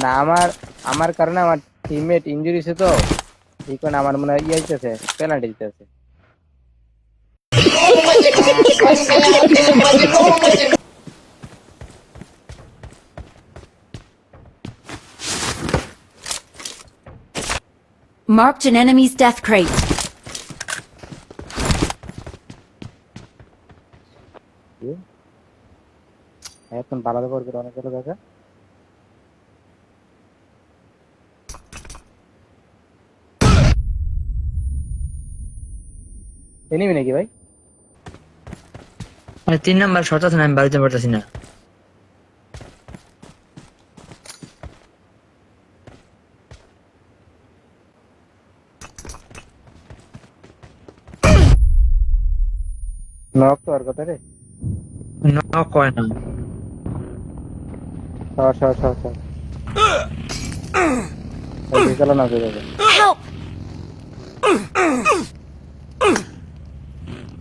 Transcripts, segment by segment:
না আমার আমার কারণে আমার টিমমেট ইনজুরি হয়েছে তো এই কারণে আমার মনে হয় আইতেছে পেনাল্টি দিতেছে। Marked an enemy's death crate. এখন বালাদা করবে অনেক গেল দেখা এনিমি নাকি ভাই? মানে 3 নাম্বার শর্ট আছে না, আমি বাড়িতে পারতেছি না। নক তো আর কথা রে। নক কয় না। সর সর সর সর এই চলো না বেরো Help!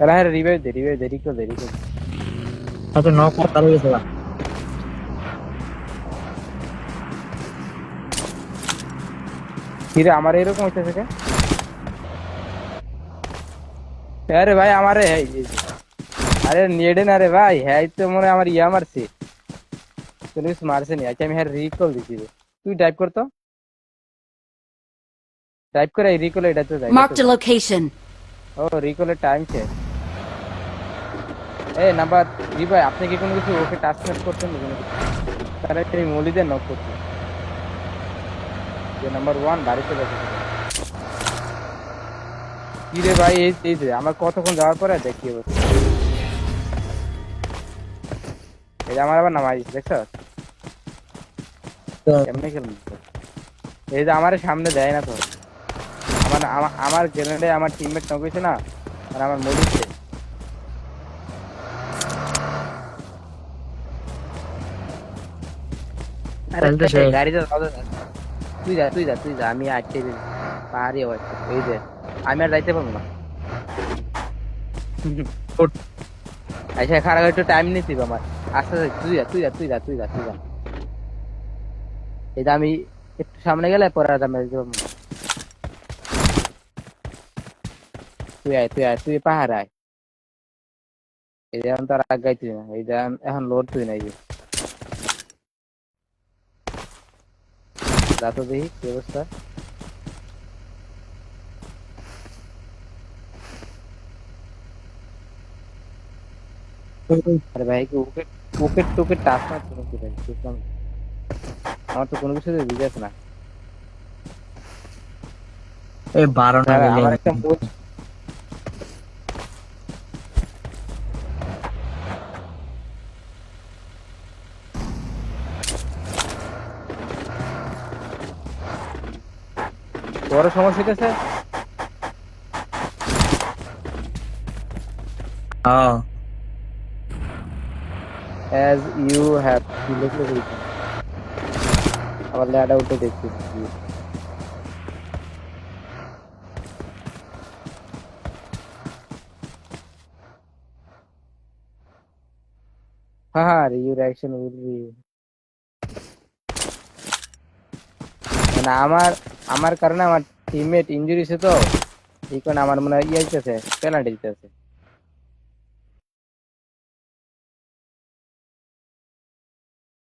এরা হ্যাঁ রিভাইভ দে দেরি করে আচ্ছা নক চালু হয়েছে না। কিরে আমার এরকম হইতেছে কে? আরে ভাই আমারে আরে নেড়ে না রে ভাই, হ্যাঁ তো মনে হয় আমার ইয়া মারছে, কোনো কিছু মারছে নি। আচ্ছা আমি হ্যাঁ রিকল দিছি রে, তুই টাইপ কর তো, টাইপ করে রিকল এটা তো যাই। Marked a location. ও রিকলের টাইম শেষ। এই নাম্বার জি ভাই আপনি কি কোনো কিছু ওকে টাচ করছেন না কোনো কিছু? তারা এই মলিদের নক করছে যে নাম্বার 1 বাড়িতে বসে কি রে ভাই? এই যে আমার কতক্ষণ যাওয়ার পরে দেখি অবস্থা এই যে আমার আবার নামাই দেখছ কেমনে খেলুন। এই যে আমার সামনে দেয় না তো, আমার আমার গ্রেনেডে আমার টিমমেট নক হয়েছে না, আর আমার মরিছে। গাড়িতে তুই যা আমি আটকে দিই পাহাড়ি অবস্থা। এই যে আমি আর যাইতে পারবো না। আচ্ছা খারাপ একটু টাইম নিচ্ছি আমার আস্তে আস্তে। তুই যা এই যে আমি একটু সামনে গেলে পরে আর আমি যেতে পারবো না। তুই পাহাড় আয়। এই যে এখন তো আর আগাইছি না, এই যে এখন লোড তুই নাই যে যা তো দেখি কি অবস্থা। আরে ভাই কি উইকেট উইকেট টুকেট টাচ মারছে নাকি ভাই? বুঝলাম না। আমার তো কোনো কিছু বুঝাস না। এই 12 না গেলে আমার একটা মুভ বড় সমস্যা হইতেছে। হ্যাঁ as you have লিখলে দিয়েছে আবার ল্যাড আউটে দেখছি। হ্যাঁ your action will be মানে আমার কারণে আমার টিমমেট ইনজুরি হয়েছে তো এই কারণে আমার মনে হয় আইতেছে পেনাল্টি দিতেছে।